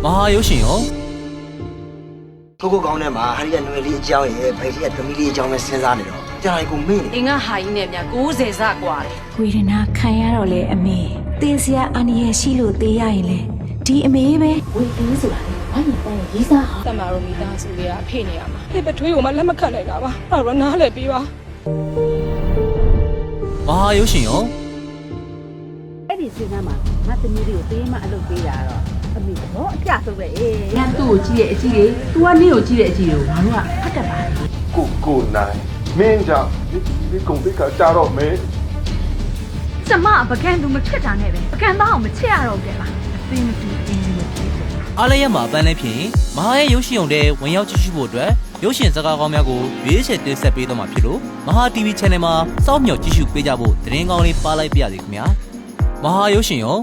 မဟာရုပ်ရှင်ရောကိုကောင်းထဲမှာဟာရီကຫນွေလေးအကြောင်းရဲ့ဗိုက်ကြီးကသမီးလေးအကြောင်းပဲစဉ်းစားနေတော့ကြာရီကိုမေ့နေ အင်္ဂဟာကြီးနဲ့များ90စกว่าတယ် ဝေဒနာခံရတော့လေအမေသေစရာအန္တရာယ်ရှိလို့သေရရင်လေဒီအမေပဲဝေသေးဆိုတာလေဘာရင်တန်းရေးစားဟာ တမရိုမီသားစုလေးကအဖေနေရမှာဒီပထွေးကိုမှလက်မခံနိုင်တာပါအဲ့တော့နားလဲပြီးပါ မဟာရုပ်ရှင်ရော အဲ့ဒီစဉ်းစားမှာငါသမီးလေးကိုပေးမှအလုပ်ပေးတာတော့အမေတော့အပြဆုံးပဲအေး ။ငါသူ့ကိုကြည့်တဲ့အကြည့်တွေ။ तू ကနင့်ကိုကြည့်တဲ့အကြည့်တွေကိုငါတို့ကဖတ်တတ်ပါလေ ကိုနိုင်မင်းကြောင့်ဒီကုန်ပိတ်ကကြာတော့မယ် ကျမပကံသူမချစ်တာနဲ့ပဲပကံသားအောင်မချစ်ရတော့ကြလားအသိမသိအင်းမသိ အားလည်းရမှာအပန်းလည်းဖြစ်ရင်မဟာရဲ့ရုပ်ရှင်ရုံတဲ့ဝင်ရောက်ကြည့်ရှုဖို့အတွက်ရုပ်ရှင်စကားကောင်းများကိုရွေးချယ်တင်ဆက်ပေးတော့မှာဖြစ်လို့မဟာ TV Channel မှာစောင့်မျှော်ကြည့်ရှုပေးကြဖို့သတင်းကောင်းလေးပါလိုက်ပါရစေခင်ဗျာမဟာရုပ်ရှင်ရော